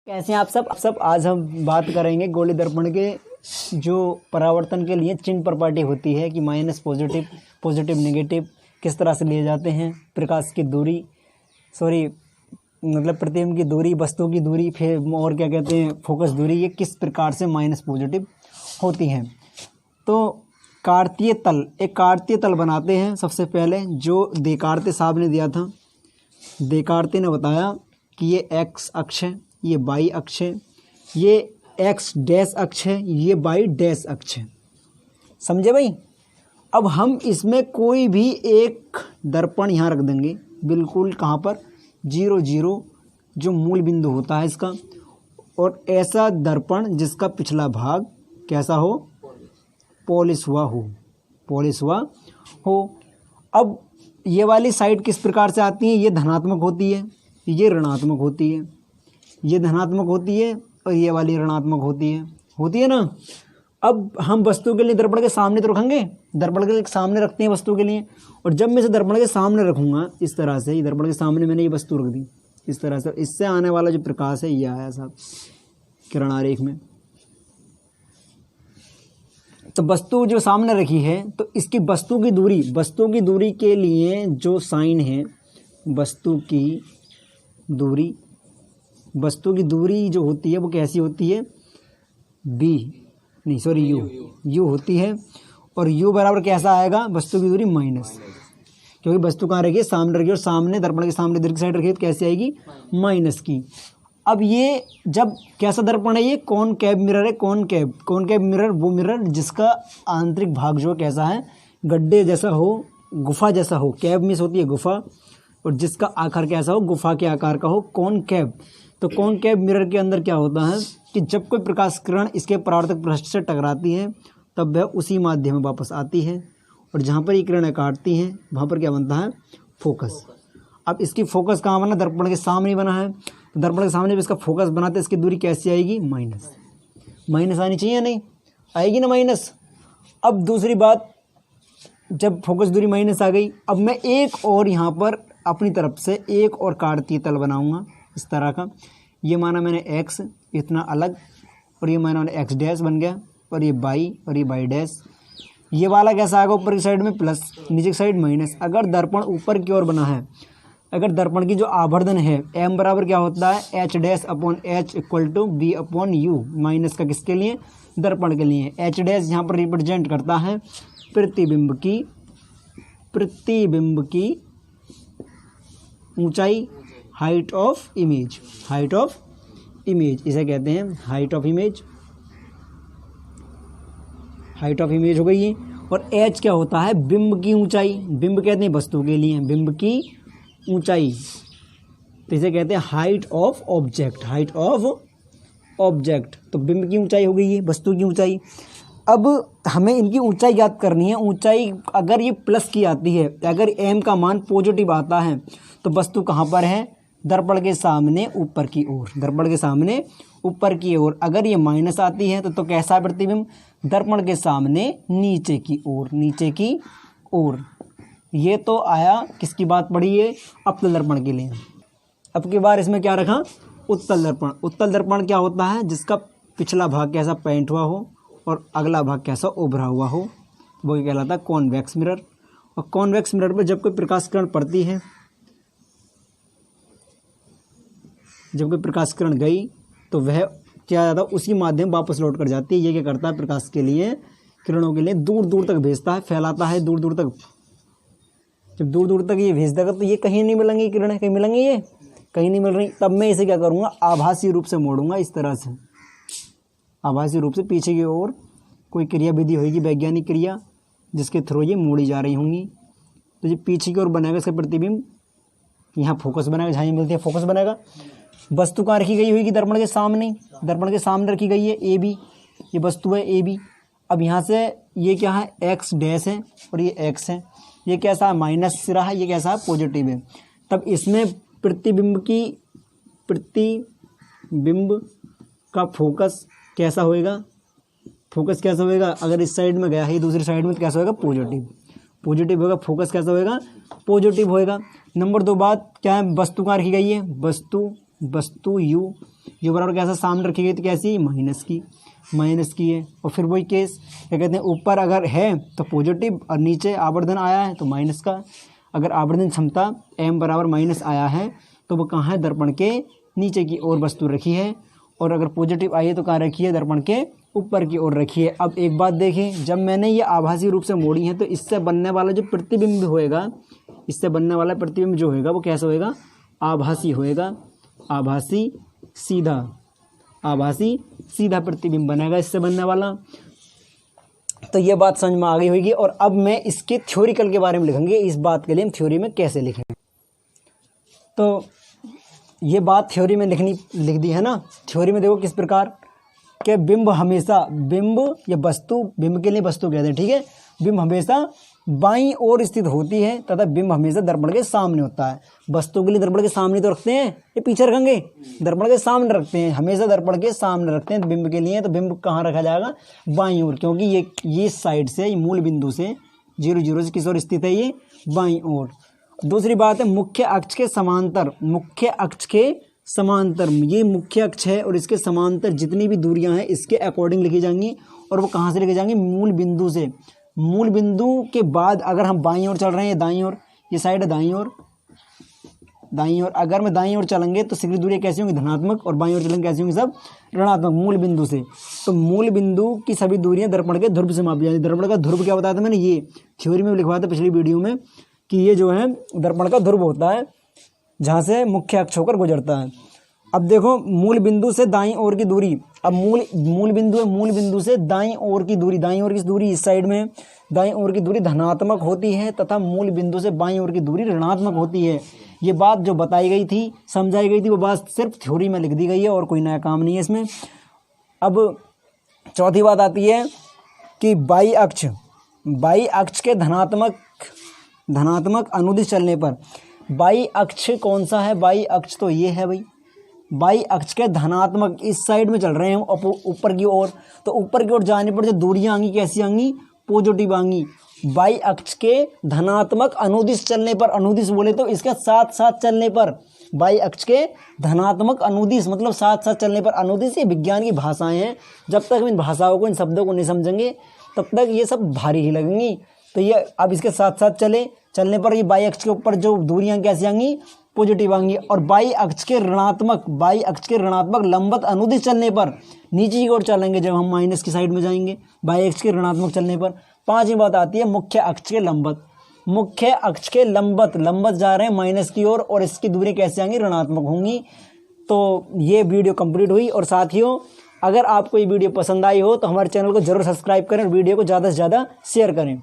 कैसे हैं आप सब आज हम बात करेंगे गोलीय दर्पण के जो परावर्तन के लिए चिन्ह प्रॉपर्टी होती है कि माइनस पॉजिटिव पॉजिटिव नेगेटिव किस तरह से लिए जाते हैं, प्रकाश की दूरी मतलब प्रतिबिंब की दूरी, वस्तु की दूरी, फिर और क्या कहते हैं फोकस दूरी, ये किस प्रकार से माइनस पॉजिटिव होती हैं। तो कार्तीय तल, एक कार्तीय तल बनाते हैं। सबसे पहले जो देकार्ते साहब ने दिया था, देकार्ते ने बताया कि ये एक्स अक्ष है, ये वाई अक्ष है, ये एक्स डैश अक्ष है, ये वाई डैश अक्ष है। समझे भाई। अब हम इसमें कोई भी एक दर्पण यहाँ रख देंगे, बिल्कुल कहाँ पर 0 0 जो मूल बिंदु होता है इसका, और ऐसा दर्पण जिसका पिछला भाग कैसा हो, पॉलिश हुआ हो। अब ये वाली साइड किस प्रकार से आती है, ये धनात्मक होती है, ये ऋणात्मक होती है, ये धनात्मक होती है और ये वाली ऋणात्मक होती है ना। अब हम वस्तु के लिए दर्पण के सामने तो रखेंगे, दर्पण के सामने रखते हैं वस्तु के लिए, और जब मैं इसे दर्पण के सामने रखूँगा इस तरह से, दर्पण के सामने मैंने ये वस्तु रख दी इस तरह से, इससे आने वाला जो प्रकाश है ये आया साहब किरण आरेख में। तो वस्तु जो सामने रखी है तो इसकी वस्तु की दूरी के लिए जो साइन है, वस्तु की दूरी जो होती है वो कैसी होती है, यू होती है। और यू बराबर कैसा आएगा, वस्तु की दूरी माइनस, क्योंकि वस्तु कहाँ रखी है, सामने रखी, और सामने दर्पण के सामने दीर्घ साइड रखी तो कैसे आएगी, माइनस की। अब ये जब कैसा दर्पण है, ये कॉनकेव मिरर है, कॉनकेव मिरर वो मिरर जिसका आंतरिक भाग जो कैसा है, गड्ढे जैसा हो, गुफा जैसा हो। कैव मिस होती है गुफा, और जिसका आकार कैसा हो, गुफा के आकार का हो, कॉनकेव। तो कॉनकेव मिरर के अंदर क्या होता है कि जब कोई प्रकाश किरण इसके परावर्तक पृष्ठ से टकराती है तब वह उसी माध्यम में वापस आती है, और जहाँ पर ये किरणें काटती हैं वहाँ पर क्या बनता है, फोकस। अब इसकी फोकस कहाँ बना, दर्पण के सामने बना है। तो दर्पण के सामने जब इसका फोकस बनाते हैं, इसकी दूरी कैसी आएगी, माइनस आनी चाहिए, नहीं आएगी ना माइनस। अब दूसरी बात, जब फोकस दूरी माइनस आ गई, अब मैं एक और यहाँ पर अपनी तरफ से एक और कार्तीय तल बनाऊंगा इस तरह का। ये माना मैंने एक्स इतना अलग, और ये माना मैंने एक्स डैश बन गया, और ये बाई, और ये बाई डैश। ये वाला कैसा आएगा, ऊपर की साइड में प्लस, नीचे की साइड माइनस। अगर दर्पण ऊपर की ओर बना है, अगर दर्पण की जो आवर्धन है एम बराबर क्या होता है, H dash upon H equal to B upon U, minus का किसके लिए, दर्पण के लिए। एच डैश यहाँ पर रिप्रेजेंट करता है प्रतिबिंब की ऊंचाई, हाइट ऑफ इमेज, इसे कहते हैं हाइट ऑफ इमेज हो गई ये। और एच क्या होता है, बिंब की ऊंचाई, बिंब कहते हैं वस्तु के लिए, बिंब की ऊंचाई, तो इसे कहते हैं हाइट ऑफ ऑब्जेक्ट। तो बिंब की ऊंचाई हो गई है, वस्तु की ऊंचाई। अब हमें इनकी ऊंचाई याद करनी है। ऊंचाई अगर ये प्लस की आती है, अगर एम का मान पॉजिटिव आता है तो वस्तु कहाँ पर है, दर्पण के सामने ऊपर की ओर। अगर ये माइनस आती है तो कैसा प्रतिबिंब, दर्पण के सामने नीचे की ओर। ये तो आया, किसकी बात पड़ी है, अवतल दर्पण के लिए। अब की बार इसमें क्या रखा, उत्तल दर्पण क्या होता है, जिसका पिछला भाग कैसा पेंट हुआ हो और अगला भाग कैसा उभरा हुआ हो, वो कहलाता है कॉन्वेक्स मिरर। और कॉन्वेक्स मिरर पर जब कोई प्रकाश किरण पड़ती है, जब कोई प्रकाश किरण गई तो वह क्या जाता है, उसी माध्यम वापस लौट कर जाती है। ये क्या करता है, प्रकाश के लिए, किरणों के लिए दूर दूर तक भेजता है, फैलाता है दूर दूर तक। जब दूर दूर तक ये भेज देगा तो ये कहीं नहीं मिलेंगी किरणें, कहीं मिलेंगी, ये कहीं नहीं मिल रही। तब मैं इसे क्या करूँगा, आभासी रूप से मोड़ूंगा इस तरह से, आभासी रूप से पीछे की ओर कोई क्रिया विधि होगी, वैज्ञानिक क्रिया, जिसके थ्रू ये मोड़ी जा रही होंगी। तो ये पीछे की ओर बनेगा इसका प्रतिबिंब, यहाँ फोकस बनेगा, जहाँ मिलती है फोकस बनेगा। वस्तु कहाँ रखी गई होगी, दर्पण के सामने रखी गई है ए बी, ये वस्तु है ए बी। अब यहाँ से ये क्या है, एक्स डैश है और ये एक्स है, ये कैसा है, माइनस सिरा है, ये कैसा है, पॉजिटिव है। तब इसमें प्रतिबिंब का फोकस कैसा होएगा, अगर इस साइड में गया है दूसरी साइड में तो कैसा होएगा, पॉजिटिव होगा। फोकस कैसा होएगा, पॉजिटिव होएगा। नंबर 2 बात क्या है, वस्तु कहाँ रखी गई है, वस्तु यू, यू बराबर कैसा सामने रखी गई तो कैसी, माइनस की है। और फिर वही केस क्या कहते हैं, ऊपर अगर है तो पॉजिटिव और नीचे आवर्धन आया है तो माइनस का। अगर आवर्धन क्षमता m बराबर माइनस आया है तो वो कहाँ है, दर्पण के नीचे की ओर वस्तु रखी है, और अगर पॉजिटिव आई है तो कहाँ रखी है, दर्पण के ऊपर की ओर रखी है। अब एक बात देखें, जब मैंने ये आभासी रूप से मोड़ी है तो इससे बनने वाला जो प्रतिबिंब होएगा, इससे बनने वाला प्रतिबिंब जो होएगा वो कैसा होएगा, आभासी होएगा, आभासी सीधा प्रतिबिंब बनेगा इससे बनने वाला। तो ये बात समझ में आ गई होगी। और अब मैं इसके थ्योरिकल के बारे में लिखेंगे, इस बात के लिए हम थ्योरी में कैसे लिखेंगे। तो ये बात थ्योरी में लिख दी है ना। थ्योरी में देखो किस प्रकार के बिंब हमेशा, बिंब या वस्तु, बिंब के लिए वस्तु कहते हैं, ठीक है। बिंब हमेशा बाईं ओर स्थित होती है तथा बिंब हमेशा दर्पण के सामने होता है। वस्तु के लिए दर्पण के सामने तो रखते हैं, ये पीछे रखेंगे, दर्पण के सामने रखते हैं, हमेशा दर्पण के सामने रखते हैं बिंब के लिए। तो बिंब कहाँ रखा जाएगा, बाईं ओर, क्योंकि ये साइड से, मूल बिंदु से 0 0 से किस ओर स्थित है, ये बाईं ओर। दूसरी बात है मुख्य अक्ष के समांतर, मुख्य अक्ष के समांतर, ये मुख्य अक्ष है और इसके समांतर जितनी भी दूरियां हैं इसके अकॉर्डिंग लिखी जाएंगी। और वो कहाँ से लिखी जाएंगी, मूल बिंदु से। मूल बिंदु के बाद अगर हम बाईं ओर चल रहे हैं, दाईं ओर, ये साइड है दाईं ओर, अगर मैं दाईं ओर चलेंगे तो शीघ्र दूरियां कैसी होंगी, धनात्मक, और बाईं ओर चलेंगे कैसी होंगी, सब ऋणात्मक, मूल बिंदु से। तो मूल बिंदु की सभी दूरियां दर्पण के ध्रुव से मापी जाती है। दर्पण का ध्रुव क्या बताया था मैंने, ये थ्योरी में लिखवाया था पिछली वीडियो में, कि ये जो है दर्पण का ध्रुव होता है जहाँ से मुख्य अक्ष होकर गुजरता है। अब देखो मूल बिंदु से दाईं ओर की दूरी, अब मूल बिंदु है, मूल बिंदु से दाईं ओर की दूरी, दाईं ओर की दूरी इस साइड में, दाईं ओर की दूरी धनात्मक होती है तथा मूल बिंदु से बाईं ओर की दूरी ऋणात्मक होती है। ये बात जो बताई गई थी, समझाई गई थी, वो बात सिर्फ थ्योरी में लिख दी गई है और कोई नया काम नहीं है इसमें। अब चौथी बात आती है कि बाई अक्ष के धनात्मक अनुदिश चलने पर, बाई अक्ष कौन सा है, बाई अक्ष तो ये है भाई, बाई अक्ष के धनात्मक इस साइड में चल रहे हैं ऊपर की ओर, तो ऊपर की ओर जाने पर जो दूरियां आएंगी कैसी आएंगी, पॉजिटिव आएंगी। बाई अक्ष के धनात्मक अनुदिश चलने पर, अनुदिश बोले तो इसके साथ साथ चलने पर, बाई अक्ष के धनात्मक अनुदिश मतलब साथ साथ चलने पर। अनुदिश ये विज्ञान की भाषाएं हैं, जब तक हम इन भाषाओं को, इन शब्दों को नहीं समझेंगे तब तक ये सब भारी ही लगेंगी। तो ये अब इसके साथ साथ चलने पर ये बाई अक्ष के ऊपर जो दूरियां कैसी आएंगी, पॉजिटिव आएंगी। और बाई अक्ष के ऋणात्मक लंबवत अनुदिश चलने पर नीचे की ओर चलेंगे जब हम माइनस की साइड में जाएंगे, बाई अक्ष के ऋणात्मक चलने पर। पांचवी बात आती है मुख्य अक्ष के लंबवत, मुख्य अक्ष के लंबवत जा रहे हैं माइनस की ओर और इसकी दूरी कैसे आएंगी, ऋणात्मक होंगी। तो ये वीडियो कंप्लीट हुई। और साथियों अगर आपको ये वीडियो पसंद आई हो तो हमारे चैनल को जरूर सब्सक्राइब करें और वीडियो को ज़्यादा से ज़्यादा शेयर करें।